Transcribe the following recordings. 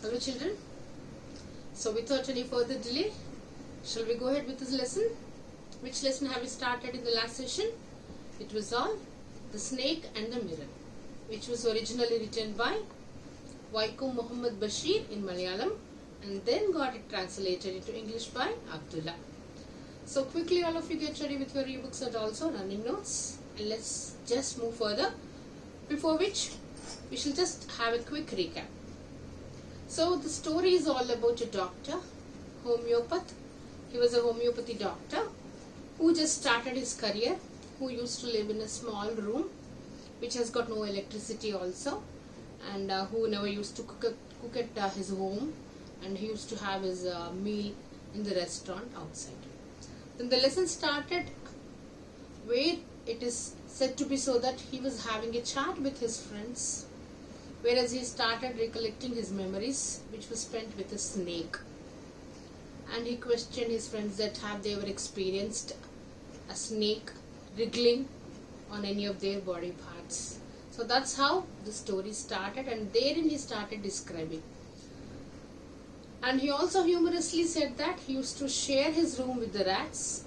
Hello children. So without any further delay, shall we go ahead with this lesson? Which lesson have we started in the last session? It was on The Snake and the Mirror, which was originally written by Vaikom Muhammad Bashir in Malayalam and then got it translated into English by Abdullah. So quickly all of you get ready with your ebooks and also running notes, and let's just move further, before which we shall just have a quick recap. So the story is all about a doctor, homeopath. He was a homeopathy doctor who just started his career, who used to live in a small room which has got no electricity also, and who never used to cook at his home, and he used to have his meal in the restaurant outside. Then the lesson started where it is said to be so that he was having a chat with his friends, whereas he started recollecting his memories which was spent with a snake, and he questioned his friends that have they ever experienced a snake wriggling on any of their body parts. So that's how the story started, and therein he started describing. And he also humorously said that he used to share his room with the rats,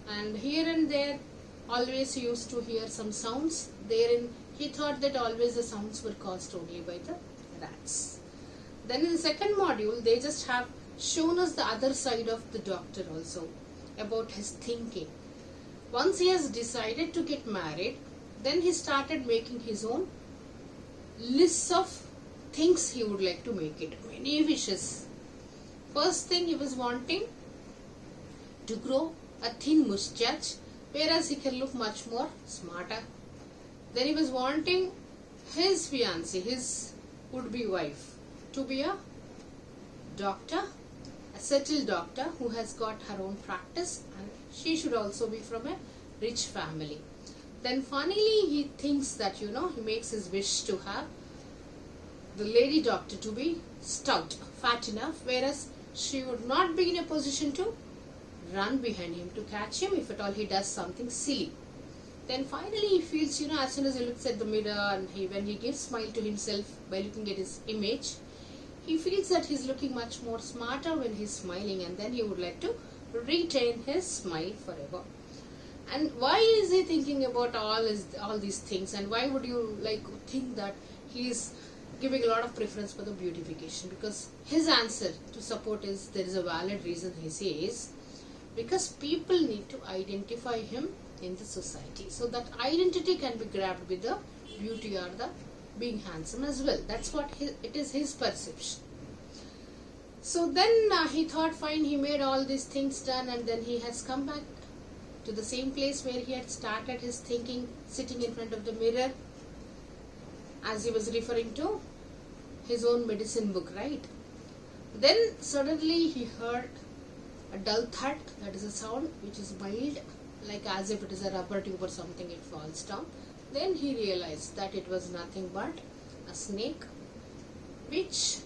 and here and there always he used to hear some sounds. Therein he thought that always the sounds were caused only by the rats. Then in the second module, they just have shown us the other side of the doctor also, about his thinking. Once he has decided to get married, then he started making his own lists of things he would like to make it. Many wishes. First thing, he was wanting to grow a thin mustache, whereas he can look much more smarter. Then he was wanting his fiancée, his would-be wife, to be a doctor, a settled doctor who has got her own practice, and she should also be from a rich family. Then finally he thinks that, he makes his wish to have the lady doctor to be stout, fat enough, whereas she would not be in a position to run behind him to catch him if at all he does something silly. Then finally he feels, as soon as he looks at the mirror and when he gives smile to himself by looking at his image, he feels that he's looking much more smarter when he's smiling, and then he would like to retain his smile forever. And why is he thinking about all these things, and why would you think that he is giving a lot of preference for the beautification? Because his answer to support is there is a valid reason. He says because people need to identify him in the society, so that identity can be grabbed with the beauty or the being handsome as well. That's what it is his perception. So then he thought, fine, he made all these things done, and then he has come back to the same place where he had started his thinking, sitting in front of the mirror, as he was referring to his own medicine book, right? Then suddenly he heard a dull thud, that is a sound which is mild, like as if it is a rubber tube or something, it falls down. Then he realized that it was nothing but a snake which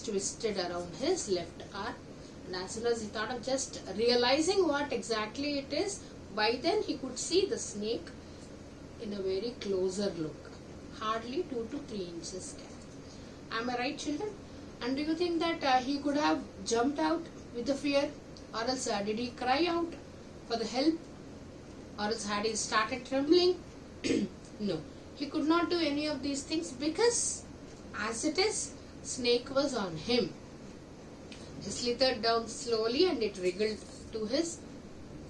twisted around his left arm. And as soon as he thought of just realizing what exactly it is, by then he could see the snake in a very closer look, hardly 2 to 3 inches gap. Am I right, children? And do you think that he could have jumped out with the fear, or else did he cry out for the help, or else had he started trembling? No, he could not do any of these things, because as it is, snake was on him. He slithered down slowly and it wriggled to his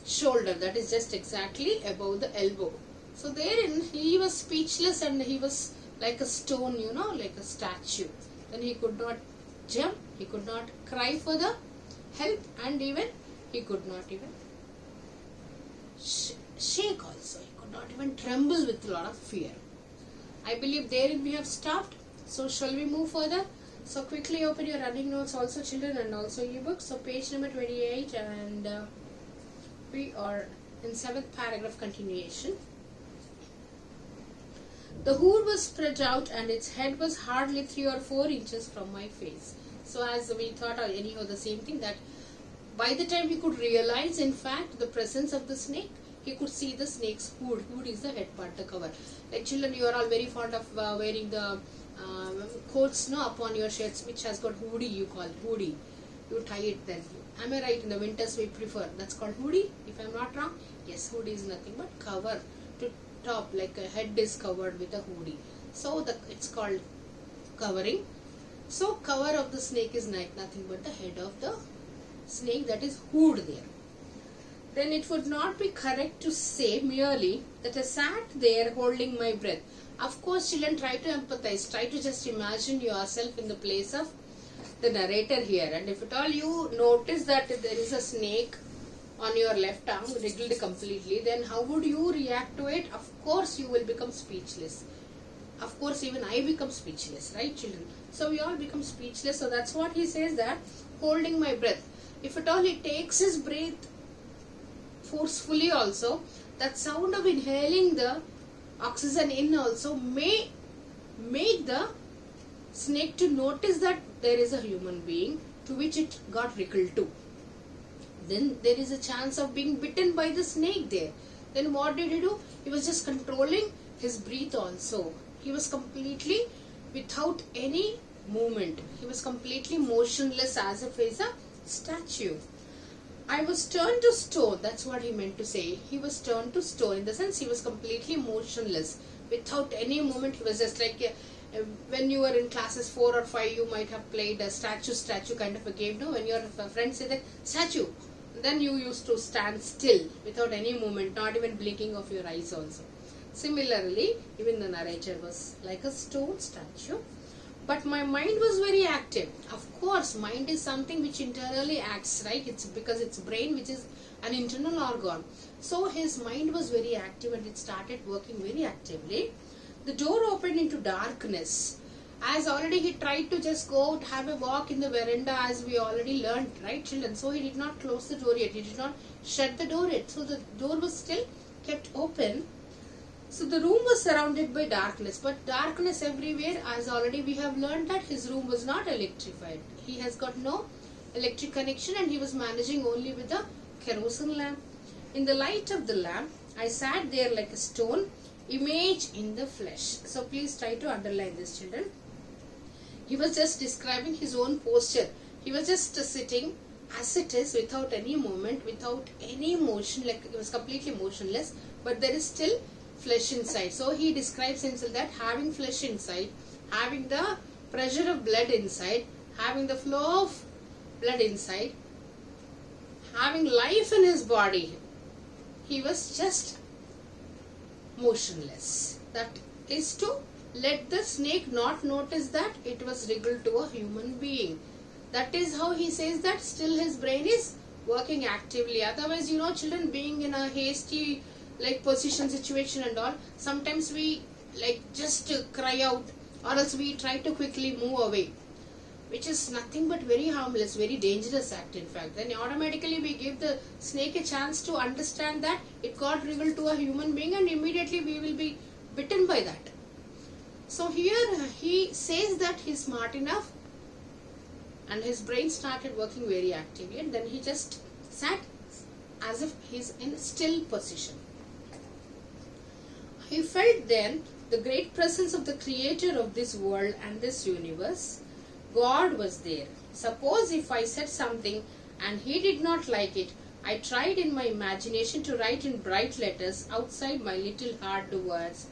shoulder, that is just exactly above the elbow. So therein he was speechless, and he was like a stone, like a statue. Then he could not jump, he could not cry for the help, and even he could not even shake also. He could not even tremble with a lot of fear. I believe therein we have stopped. So shall we move further? So quickly open your running notes also, children, and also ebooks. So page number 28, and we are in 7th paragraph continuation. The hood was spread out, and its head was hardly 3 or 4 inches from my face. So as we thought, or anyhow the same thing, that by the time he could realize in fact the presence of the snake, he could see the snake's hood. Hood is the head part, the cover. Like children, you are all very fond of wearing the coats no upon your shirts, which has got hoodie, you call it hoodie. You tie it then. Am I right? In the winters we prefer. That's called hoodie, if I'm not wrong. Yes, hoodie is nothing but cover to top, like a head is covered with a hoodie. So it's called covering. So cover of the snake is nothing but the head of the snake, that is hood there. Then it would not be correct to say merely that I sat there holding my breath. Of course, children, try to empathize. Try to just imagine yourself in the place of the narrator here. And if at all you notice that there is a snake on your left arm wriggled completely, then how would you react to it? Of course, you will become speechless. Of course, even I become speechless, right, children? So we all become speechless. So that's what he says, that holding my breath. If at all he takes his breath forcefully also, that sound of inhaling the oxygen in also may make the snake to notice that there is a human being to which it got wriggled to. Then there is a chance of being bitten by the snake there. Then what did he do? He was just controlling his breath also. He was completely without any movement. He was completely motionless, as if he is a statue. I was turned to stone. That's what he meant to say. He was turned to stone, in the sense he was completely motionless, without any movement. He was just like when you were in classes 4 or 5, you might have played a statue kind of a game. No, when your friends say that statue, then you used to stand still without any movement, not even blinking of your eyes also. Similarly, even the narrator was like a stone statue. But my mind was very active. Of course, mind is something which internally acts, right? It's because it's brain, which is an internal organ. So his mind was very active and it started working very actively. The door opened into darkness. As already he tried to just go out, have a walk in the veranda, as we already learned, right, children? So he did not close the door yet. He did not shut the door yet. So the door was still kept open. So the room was surrounded by darkness, but darkness everywhere, as already we have learned that his room was not electrified. He has got no electric connection and he was managing only with a kerosene lamp. In the light of the lamp, I sat there like a stone, image in the flesh. So please try to underline this, children. He was just describing his own posture. He was just sitting as it is, without any movement, without any motion, like he was completely motionless, but there is still flesh inside. So he describes himself that having flesh inside, having the pressure of blood inside, having the flow of blood inside, having life in his body. He was just motionless. That is to let the snake not notice that it was wriggled to a human being. That is how he says that still his brain is working actively. Otherwise, you know, children, being in a hasty like position, situation and all, sometimes we like just cry out, or else we try to quickly move away, which is nothing but very harmless, very dangerous act in fact. Then automatically we give the snake a chance to understand that it got wriggled to a human being, and immediately we will be bitten by that. So here he says that he's smart enough and his brain started working very actively, and then he just sat as if he's in a still position. He felt then the great presence of the creator of this world and this universe. God was there. Suppose if I said something and he did not like it, I tried in my imagination to write in bright letters outside my little heart the words,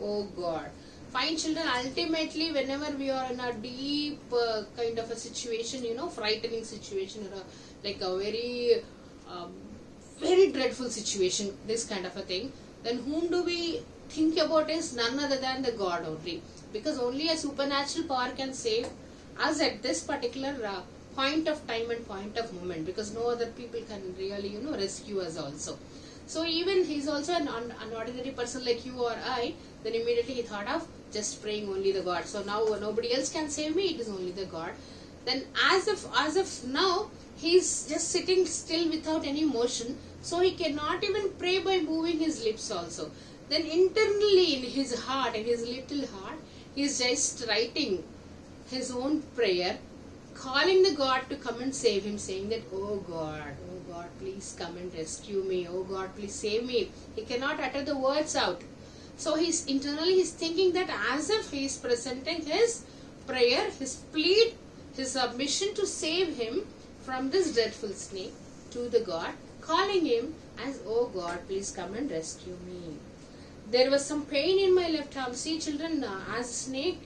"Oh God." Fine, children, ultimately whenever we are in a deep kind of a situation, you know, frightening situation, or like a very very dreadful situation, this kind of a thing, then whom do we think about is none other than the God only, because only a supernatural power can save us at this particular point of time and point of moment, because no other people can really, you know, rescue us also. So even he's also an ordinary person like you or I, then immediately he thought of just praying only the God. So now nobody else can save me, it is only the God. Then as if now he's just sitting still without any motion, so he cannot even pray by moving his lips also. Then internally in his heart, in his little heart, he is just writing his own prayer, calling the God to come and save him, saying that, oh God, please come and rescue me. Oh God, please save me. He cannot utter the words out. So he's thinking that as if he is presenting his prayer, his plea, his submission to save him from this dreadful snake to the God, calling him as, "Oh God, please come and rescue me." There was some pain in my left arm. See children, as a snake,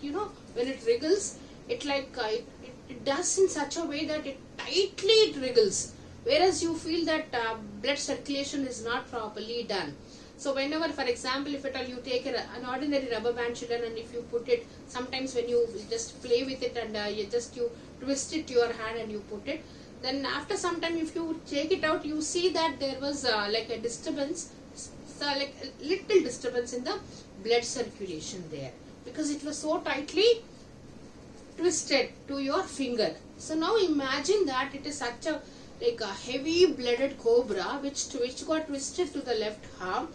when it wriggles, it does in such a way that it tightly wriggles. Whereas you feel that blood circulation is not properly done. So whenever, for example, if at all you take an ordinary rubber band, children, and if you put it, sometimes when you just play with it and you twist it to your hand and you put it, then after some time if you take it out, you see that there was like a disturbance, like a little disturbance in the blood circulation there, because it was so tightly twisted to your finger. So now imagine that it is such a heavy blooded cobra which got twisted to the left arm.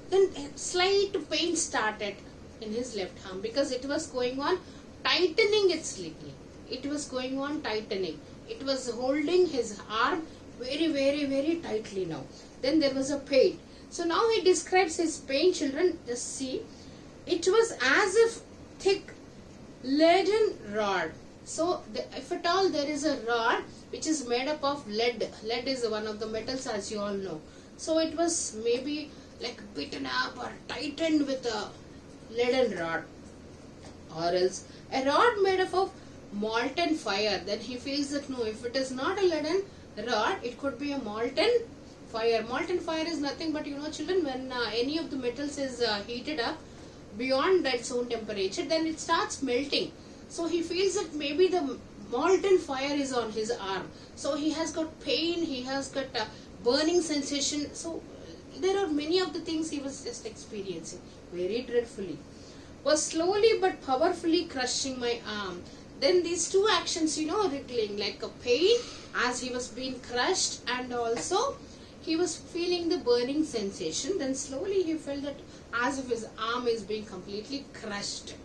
Then a slight pain started in his left arm because it was going on tightening its ligament. It was going on tightening. It was holding his arm very, very, very tightly now. Then there was a pain. So now he describes his pain, children. Just see. It was as if thick leaden rod. So if at all there is a rod which is made up of lead. Lead is one of the metals, as you all know. So it was maybe like beaten up or tightened with a leaden rod, or else a rod made up of molten fire. Then he feels that no, if it is not a leaden rod, it could be a molten fire. Molten fire is nothing but, children, when any of the metals is heated up beyond its own temperature, then it starts melting. So he feels that maybe the molten fire is on his arm. So he has got pain, he has got a burning sensation. So there are many of the things he was just experiencing very dreadfully. Was slowly but powerfully crushing my arm. Then these two actions, wriggling, like a pain as he was being crushed, and also he was feeling the burning sensation. Then slowly he felt that as if his arm is being completely crushed.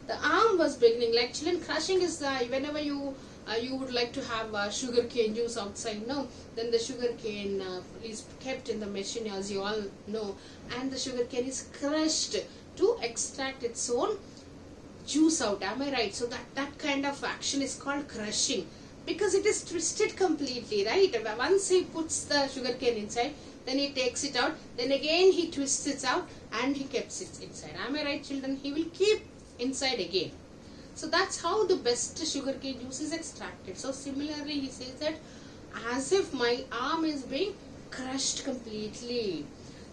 The arm was beginning, like children, crushing is whenever you would like to have sugar cane juice outside, no? Then the sugar cane is kept in the machine, as you all know, and the sugar cane is crushed to extract its own juice out. Am I right? So that kind of action is called crushing, because it is twisted completely, right? Once he puts the sugar cane inside, then he takes it out, then again he twists it out and he keeps it inside. Am I right, children? He will keep inside again. So that's how the best sugarcane juice is extracted. So similarly he says that as if my arm is being crushed completely.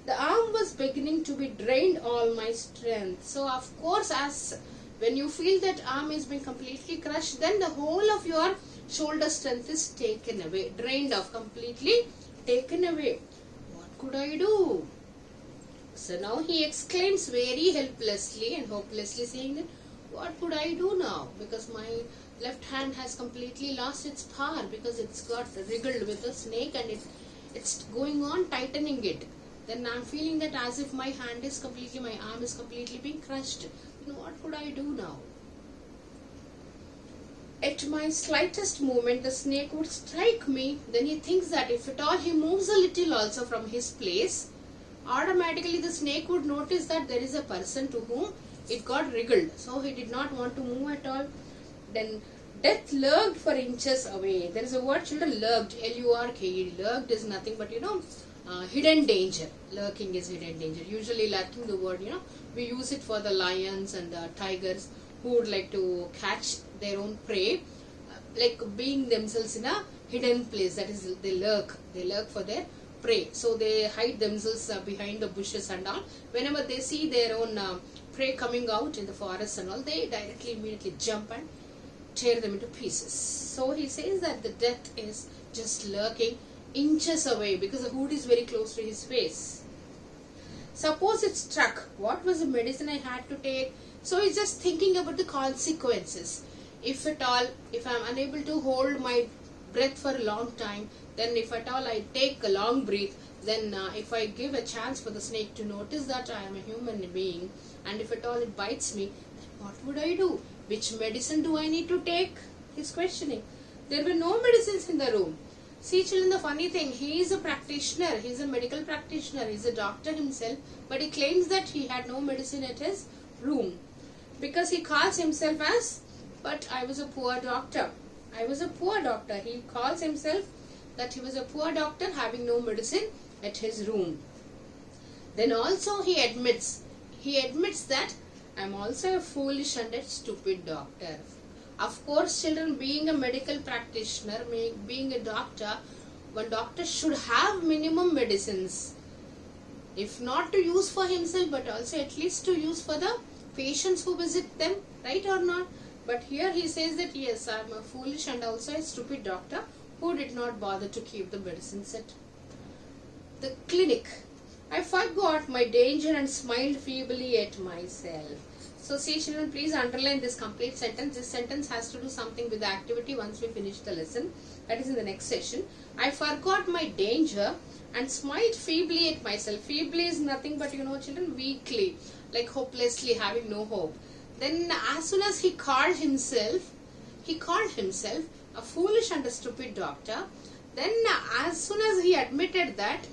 The arm was beginning to be drained all my strength. So of course, as when you feel that arm is being completely crushed, then the whole of your shoulder strength is taken away, drained off, completely taken away. What could I do? So now he exclaims very helplessly and hopelessly, saying that what could I do now? Because my left hand has completely lost its power, because it's got wriggled with a snake and it's going on tightening it. Then I'm feeling that as if my arm is completely being crushed. What could I do now? At my slightest movement, the snake would strike me. Then he thinks that if at all he moves a little also from his place, automatically the snake would notice that there is a person to whom it got wriggled. So he did not want to move at all. Then death lurked for inches away. There is a word, children, lurked, L-U-R-K-E. Lurked is nothing but, hidden danger. Lurking is hidden danger. Usually lurking, the word, we use it for the lions and the tigers who would like to catch their own prey, like being themselves in a hidden place. That is, they lurk for their prey. So they hide themselves behind the bushes and all. Whenever they see their own prey coming out in the forest and all, they directly immediately jump and tear them into pieces. So he says that the death is just lurking inches away, because the hood is very close to his face. Suppose it struck, what was the medicine I had to take? So he's just thinking about the consequences. If at all, if I'm unable to hold my breath for a long time, then if at all I take a long breath, then if I give a chance for the snake to notice that I am a human being, and if at all it bites me, then what would I do? Which medicine do I need to take? He's questioning. There were no medicines in the room. See children, the funny thing, he is a practitioner, he is a medical practitioner, he is a doctor himself, but he claims that he had no medicine at his room. Because he calls himself as, but I was a poor doctor. I was a poor doctor. He calls himself that he was a poor doctor having no medicine at his room. Then also he admits that I am also a foolish and a stupid doctor. Of course children, being a medical practitioner, being a doctor, one doctor should have minimum medicines. If not to use for himself, but also at least to use for the patients who visit them, right or not? But here he says that yes, I am a foolish and also a stupid doctor who did not bother to keep the medicines at the clinic. I forgot my danger and smiled feebly at myself. So see children, please underline this complete sentence. This sentence has to do something with the activity once we finish the lesson. That is in the next session. I forgot my danger and smiled feebly at myself. Feebly is nothing but, children, weakly, like hopelessly, having no hope. Then as soon as he called himself a foolish and a stupid doctor. Then as soon as he admitted that,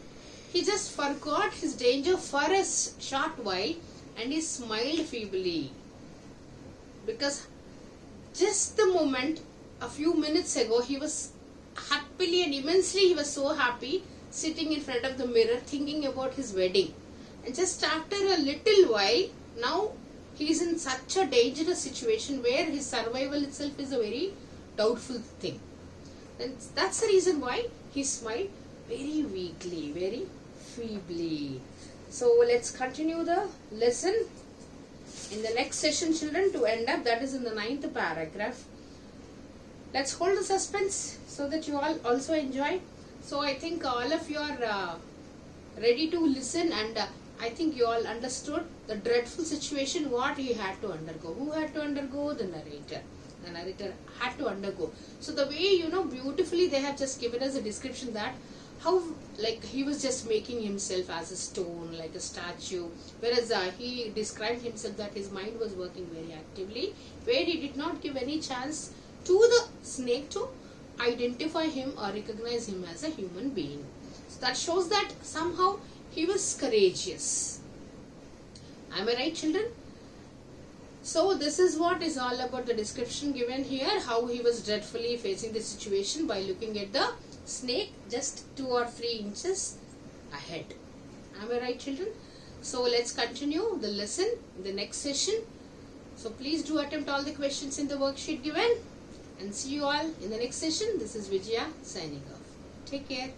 he just forgot his danger for a short while and he smiled feebly. Because just the moment, a few minutes ago, he was happily and immensely, he was so happy sitting in front of the mirror thinking about his wedding. And just after a little while, now he is in such a dangerous situation where his survival itself is a very doubtful thing. And that's the reason why he smiled very weakly, very feebly. So let's continue the lesson in the next session children to end up. That is in the 9th paragraph. Let's hold the suspense so that you all also enjoy. So I think all of you are ready to listen, and I think you all understood the dreadful situation what he had to undergo. Who had to undergo? The narrator. The narrator had to undergo. So the way, beautifully they have just given us a description that how like he was just making himself as a stone, like a statue, whereas he described himself that his mind was working very actively, where he did not give any chance to the snake to identify him or recognize him as a human being. So that shows that somehow he was courageous. Am I right children? So this is what is all about the description given here, how he was dreadfully facing the situation by looking at the snake just 2 or 3 inches ahead. Am I right children? So let's continue the lesson in the next session. So please do attempt all the questions in the worksheet given, and see you all in the next session. This is Vijaya signing off. Take care.